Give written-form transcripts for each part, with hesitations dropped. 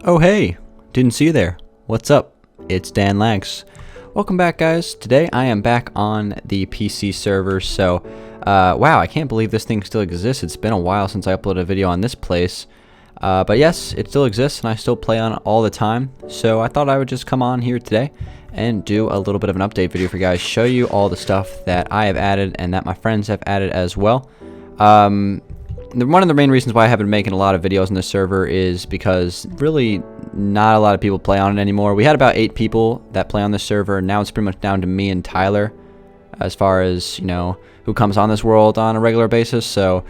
Oh hey, didn't see you there. What's up? It's Dan Lags. Welcome back, guys. Today I am back on the PC server. So, wow, I can't believe this thing still exists. It's been a while since I uploaded a video on this place. But yes, it still exists and I still play on it all the time. So I thought I would just come on here today and do a little bit of an update video for you guys. Show you all the stuff that I have added and that my friends have added as well. One of the main reasons why I haven't been making a lot of videos on this server is because really not a lot of people play on it anymore. We had about 8 people that play on this server, and now it's pretty much down to me and Tyler as far as, you know, who comes on this world on a regular basis. So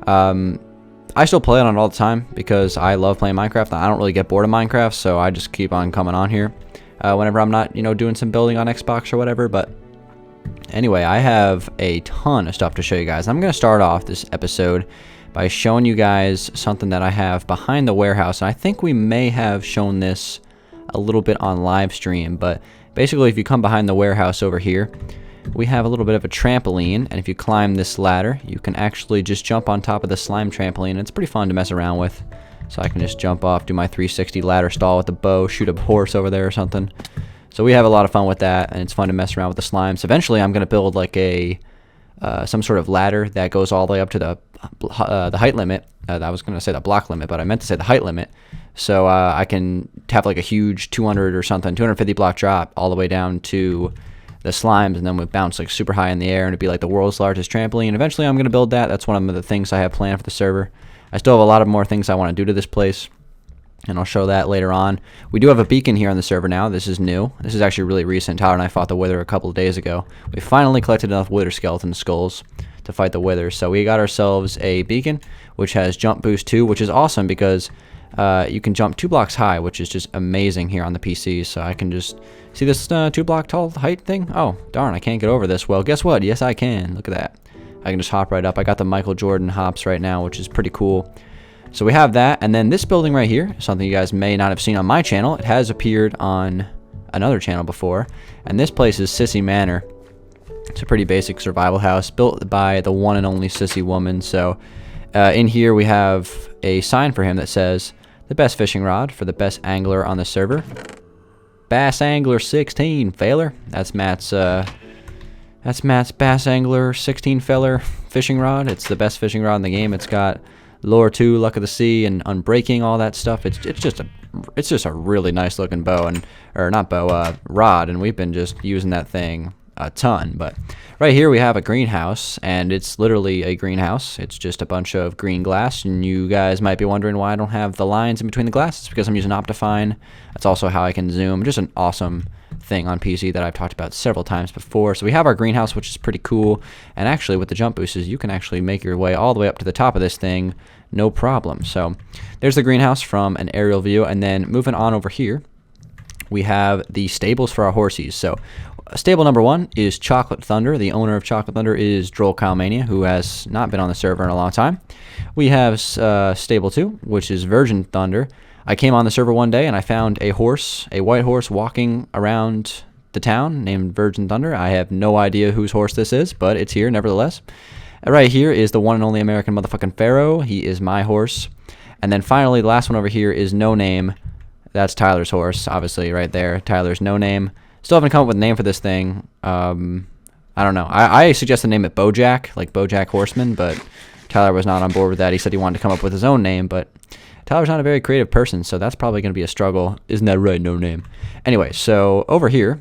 I still play on it all the time because I love playing Minecraft. I don't really get bored of Minecraft, so I just keep on coming on here whenever I'm not, you know, doing some building on Xbox or whatever. But anyway, I have a ton of stuff to show you guys. I'm going to start off this episode by showing you guys something that I have behind the warehouse. And I think we may have shown this a little bit on live stream, but basically if you come behind the warehouse over here, we have a little bit of a trampoline, and if you climb this ladder, you can actually just jump on top of the slime trampoline. It's pretty fun to mess around with. So I can just jump off, do my 360 ladder stall with the bow, shoot a horse over there or something. So we have a lot of fun with that, and it's fun to mess around with the slimes. Eventually I'm going to build like a some sort of ladder that goes all the way up to the height limit. I was going to say the block limit, but I meant to say the height limit. So I can have like a huge 200 or something, 250 block drop all the way down to the slimes, and then we bounce like super high in the air, and it'd be like the world's largest trampoline. Eventually I'm going to build that. That's one of the things I have planned for the server. I still have a lot of more things I want to do to this place, and I'll show that later on. We do have a beacon here on the server now. This is new. This is actually really recent. Tyler and I fought the wither a couple of days ago. We finally collected enough wither skeleton skulls to fight the wither. So we got ourselves a beacon, which has jump boost 2, which is awesome because you can jump 2 blocks high, which is just amazing here on the PC. So I can just see this 2 block tall height thing. Oh, darn, I can't get over this. Well, guess what? Yes, I can. Look at that. I can just hop right up. I got the Michael Jordan hops right now, which is pretty cool. So we have that, and then this building right here, something you guys may not have seen on my channel. It has appeared on another channel before, and this place is Sissy Manor. It's a pretty basic survival house built by the one and only Sissy Woman. So in here we have a sign for him that says, "The best fishing rod for the best angler on the server. Bass Angler 16, failer." That's Matt's Bass Angler 16 feller fishing rod. It's the best fishing rod in the game. It's got Lure 2, Luck of the Sea, and Unbreaking, all that stuff. It's just a really nice looking bow, rod, and we've been just using that thing a ton. But right here we have a greenhouse, and it's literally a greenhouse. It's just a bunch of green glass, and you guys might be wondering why I don't have the lines in between the glass. It's because I'm using Optifine. That's also how I can zoom. Just an awesome thing on PC that I've talked about several times before. So we have our greenhouse, which is pretty cool, and actually with the jump boosters you can actually make your way all the way up to the top of this thing no problem. So there's the greenhouse from an aerial view, and then moving on over here we have the stables for our horses. So stable number 1 is Chocolate Thunder. The owner of Chocolate Thunder is Droll Cowmania, who has not been on the server in a long time. We have stable 2, which is Virgin Thunder. I came on the server one day and I found a horse, a white horse, walking around the town named Virgin Thunder. I have no idea whose horse this is, but it's here nevertheless. Right here is the one and only American motherfucking Pharaoh. He is my horse. And then finally, the last one over here is No Name. That's Tyler's horse, obviously, right there. Tyler's No Name. Still haven't come up with a name for this thing. I don't know. I suggested name it Bojack, like Bojack Horseman, but Tyler was not on board with that. He said he wanted to come up with his own name, but Tyler's not a very creative person, so that's probably going to be a struggle. Isn't that right? No Name. Anyway, so over here,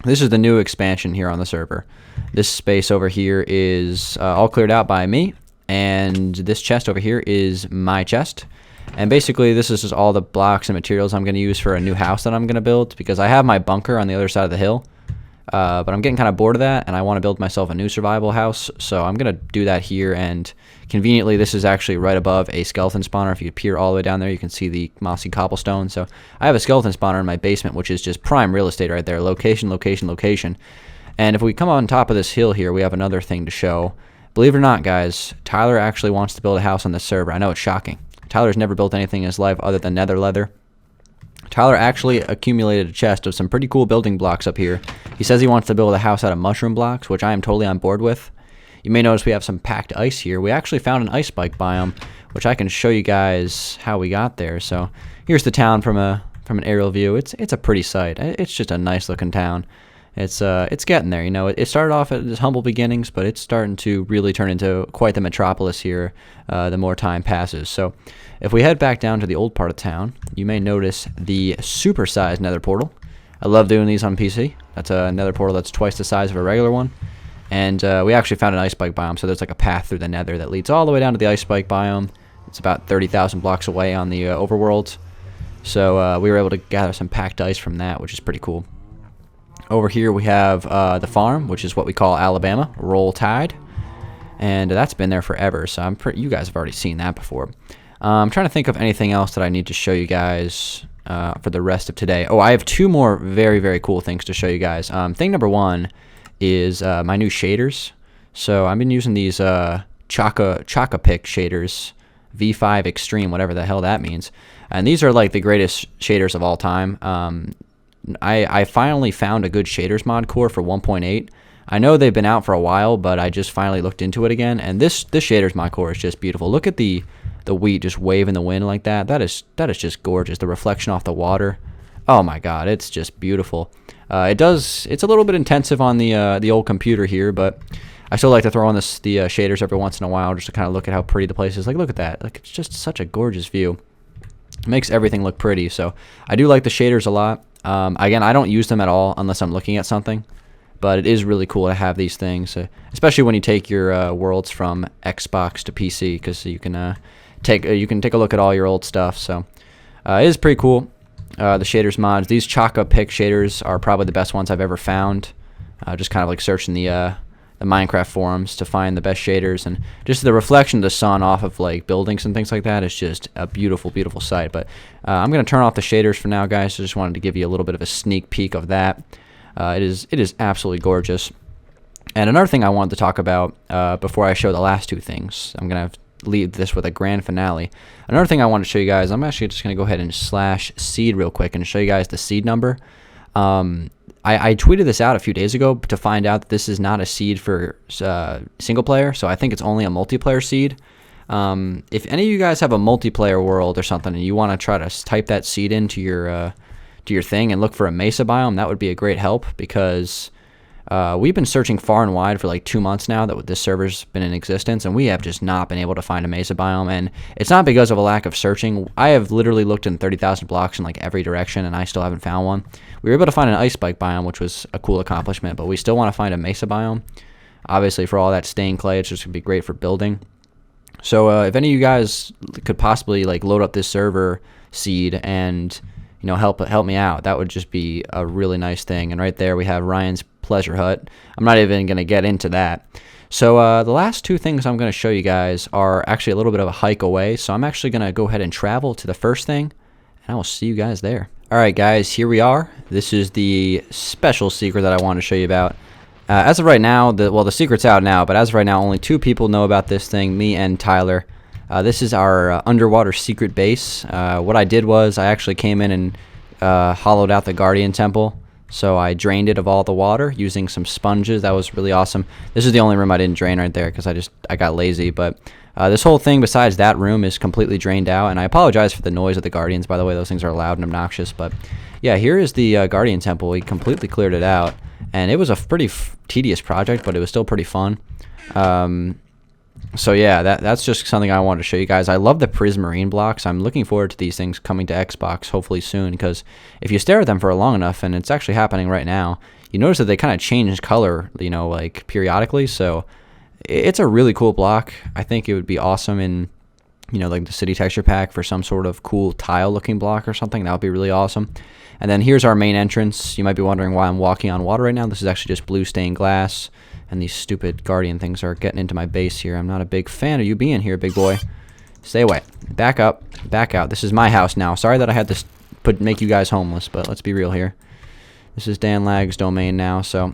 this is the new expansion here on the server. This space over here is all cleared out by me, and this chest over here is my chest. And basically this is just all the blocks and materials I'm going to use for a new house that I'm going to build, because I have my bunker on the other side of the hill, but I'm getting kind of bored of that, and I want to build myself a new survival house. So I'm going to do that here, and conveniently this is actually right above a skeleton spawner. If you peer all the way down there, you can see the mossy cobblestone. So I have a skeleton spawner in my basement, which is just prime real estate right there. Location, location, location. And if we come on top of this hill here, we have another thing to show. Believe it or not, guys, Tyler actually wants to build a house on this server. I know it's shocking. Tyler's never built anything in his life other than nether leather. Tyler actually accumulated a chest of some pretty cool building blocks up here. He says he wants to build a house out of mushroom blocks, which I am totally on board with. You may notice we have some packed ice here. We actually found an ice spike biome, which I can show you guys how we got there. So here's the town from an aerial view. It's a pretty sight. It's just a nice looking town. It's getting there. You know, it started off at its humble beginnings, but it's starting to really turn into quite the metropolis here the more time passes. So if we head back down to the old part of town, you may notice the supersized nether portal. I love doing these on PC. That's a nether portal that's twice the size of a regular one. And we actually found an ice spike biome, so there's like a path through the nether that leads all the way down to the ice spike biome. It's about 30,000 blocks away on the overworld. So we were able to gather some packed ice from that, which is pretty cool. Over here we have the farm, which is what we call Alabama, Roll Tide. And that's been there forever, so you guys have already seen that before. I'm trying to think of anything else that I need to show you guys for the rest of today. Oh, I have two more very, very cool things to show you guys. Thing number one is my new shaders. So I've been using these Chocopic shaders, V5 Extreme, whatever the hell that means. And these are like the greatest shaders of all time. I finally found a good shaders mod core for 1.8. I know they've been out for a while, but I just finally looked into it again, and this shaders mod core is just beautiful. Look at the wheat just wave in the wind like that. That is just gorgeous. The reflection off the water. Oh my god, it's just beautiful. It's a little bit intensive on the old computer here, but I still like to throw on the shaders every once in a while just to kind of look at how pretty the place is. Like, look at that. Like, it's just such a gorgeous view. It makes everything look pretty, so I do like the shaders a lot. Again, I don't use them at all unless I'm looking at something, but it is really cool to have these things, especially when you take your worlds from Xbox to PC, because you can take a look at all your old stuff. So it is pretty cool. The shaders mods, these Chocopic shaders are probably the best ones I've ever found. Just kind of like searching the Minecraft forums to find the best shaders, and just the reflection of the sun off of like buildings and things like that is just a beautiful, beautiful sight. But I'm gonna turn off the shaders for now, guys. So just wanted to give you a little bit of a sneak peek of that. It is absolutely gorgeous. And another thing I wanted to talk about before I show the last two things, I'm gonna leave this with a grand finale. Another thing I want to show you guys, I'm actually just gonna go ahead and /seed real quick and show you guys the seed number. I tweeted this out a few days ago to find out that this is not a seed for single player, so I think it's only a multiplayer seed. If any of you guys have a multiplayer world or something and you want to try to type that seed into your thing and look for a mesa biome, that would be a great help, because we've been searching far and wide for like 2 months now that this server's been in existence, and we have just not been able to find a mesa biome. And it's not because of a lack of searching. I have literally looked in 30,000 blocks in like every direction, and I still haven't found one. We were able to find an ice spike biome, which was a cool accomplishment, but we still want to find a mesa biome. Obviously, for all that stained clay, it's just gonna be great for building. So if any of you guys could possibly like load up this server seed and help me out, that would just be a really nice thing. And right there we have Ryan's pleasure hut. I'm not even going to get into that. So the last two things I'm going to show you guys are actually a little bit of a hike away, so I'm actually going to go ahead and travel to the first thing, and I will see you guys there. Alright guys, here we are. This is the special secret that I want to show you about. As of right now, the secret's out now, but as of right now only 2 people know about this thing, me and Tyler. This is our underwater secret base. What I did was I actually came in and hollowed out the Guardian Temple. So I drained it of all the water using some sponges. That was really awesome. This is the only room I didn't drain right there because I got lazy. But this whole thing besides that room is completely drained out. And I apologize for the noise of the Guardians, by the way. Those things are loud and obnoxious. But yeah, here is the Guardian Temple. We completely cleared it out. And it was a pretty tedious project, but it was still pretty fun. So yeah, that's just something I wanted to show you guys. I love the prismarine blocks. I'm looking forward to these things coming to Xbox hopefully soon, because if you stare at them for long enough, and it's actually happening right now, you notice that they kind of change color, like periodically. So it's a really cool block. I think it would be awesome in, like the city texture pack for some sort of cool tile looking block or something. That would be really awesome. And then here's our main entrance. You might be wondering why I'm walking on water right now. This is actually just blue stained glass. And these stupid Guardian things are getting into my base here. I'm not a big fan of you being here, big boy. Stay away. Back up. Back out. This is my house now. Sorry that I had to make you guys homeless, but let's be real here. This is Dan Lag's domain now, so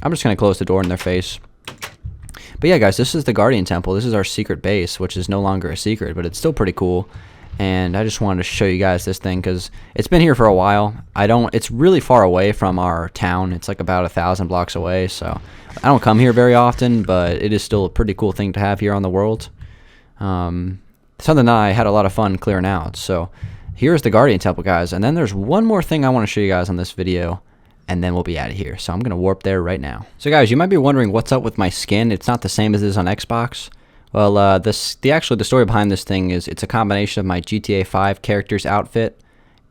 I'm just going to close the door in their face. But yeah, guys, this is the Guardian Temple. This is our secret base, which is no longer a secret, but it's still pretty cool. And I just wanted to show you guys this thing because it's been here for a while. It's really far away from our town. It's like about 1,000 blocks away, so I don't come here very often, but it is still a pretty cool thing to have here on the world. something that I had a lot of fun clearing out. So here's the Guardian Temple, guys. And then there's one more thing I want to show you guys on this video, and then we'll be out of here. So I'm going to warp there right now. So guys, you might be wondering what's up with my skin. It's not the same as it is on Xbox. Well, the story behind this thing is it's a combination of my GTA 5 character's outfit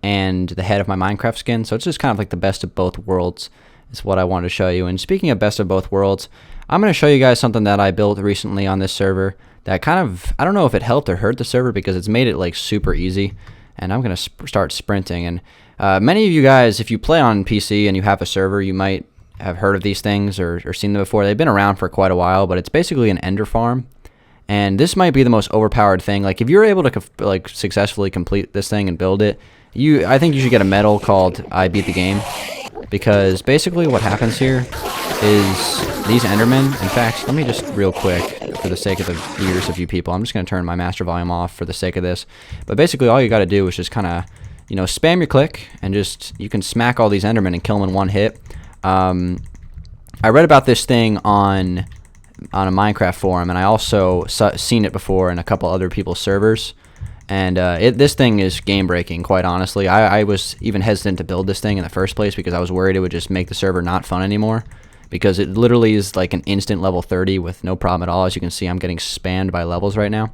and the head of my Minecraft skin. So it's just kind of like the best of both worlds is what I wanted to show you. And speaking of best of both worlds, I'm going to show you guys something that I built recently on this server that kind of, I don't know if it helped or hurt the server because it's made it like super easy. And I'm going to start sprinting. And many of you guys, if you play on PC and you have a server, you might have heard of these things or seen them before. They've been around for quite a while, but it's basically an Enderfarm. And this might be the most overpowered thing. Like if you're able to like successfully complete this thing and build it, I think you should get a medal called I beat the game, because basically what happens here is these Endermen. In fact, let me just real quick, for the sake of the ears of you people, I'm just going to turn my master volume off for the sake of this. But basically all you got to do is just kind of, you know, spam your click and just, you can smack all these Endermen and kill them in one hit. I read about this thing on a Minecraft forum, and I also seen it before in a couple other people's servers. And this thing is game breaking, quite honestly. I was even hesitant to build this thing in the first place because I was worried it would just make the server not fun anymore, because it literally is like an instant level 30 with no problem at all. As you can see, I'm getting spammed by levels right now.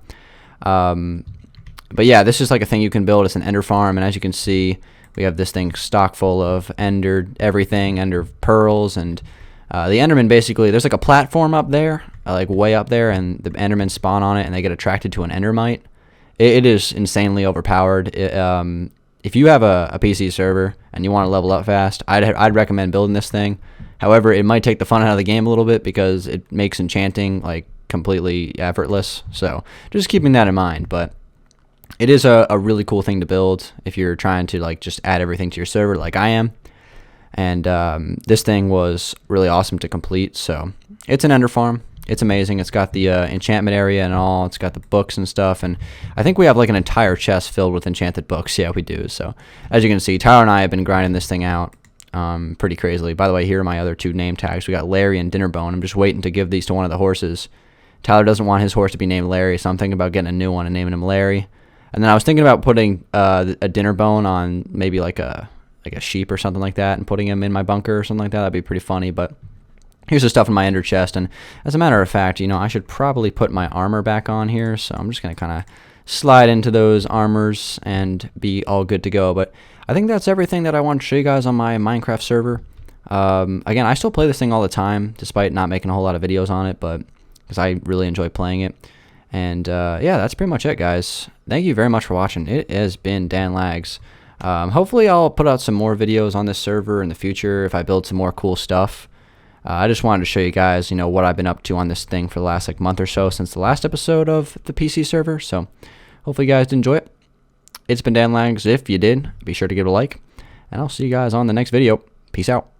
But yeah, this is like a thing you can build. It's an Enderfarm, and as you can see, we have this thing stock full of ender pearls, and the Enderman, basically, there's like a platform up there, like way up there, and the Endermen spawn on it, and they get attracted to an Endermite. It is insanely overpowered. If you have a PC server and you want to level up fast, I'd recommend building this thing. However, it might take the fun out of the game a little bit because it makes enchanting like completely effortless. So just keeping that in mind. But it is a really cool thing to build if you're trying to like just add everything to your server like I am. And this thing was really awesome to complete. So it's an Enderfarm. It's amazing. It's got the enchantment area and all. It's got the books and stuff. And I think we have like an entire chest filled with enchanted books. Yeah, we do. So as you can see, Tyler and I have been grinding this thing out pretty crazily. By the way, here are my other two name tags. We got Larry and Dinnerbone. I'm just waiting to give these to one of the horses. Tyler doesn't want his horse to be named Larry, so I'm thinking about getting a new one and naming him Larry. And then I was thinking about putting a Dinnerbone on maybe like a sheep or something like that and putting him in my bunker or something like that. That'd be pretty funny. But here's the stuff in my ender chest, and as a matter of fact, you know, I should probably put my armor back on here, so I'm just going to kind of slide into those armors and be all good to go. But I think that's everything that I want to show you guys on my Minecraft server. Again, I still play this thing all the time, despite not making a whole lot of videos on it, but because I really enjoy playing it. And yeah, that's pretty much it, guys. Thank you very much for watching. It has been Dan Lags. Hopefully I'll put out some more videos on this server in the future if I build some more cool stuff. I just wanted to show you guys, you know, what I've been up to on this thing for the last like month or so since the last episode of the PC server. So hopefully you guys did enjoy it. It's been Dan Lags. If you did, be sure to give it a like, and I'll see you guys on the next video. Peace out.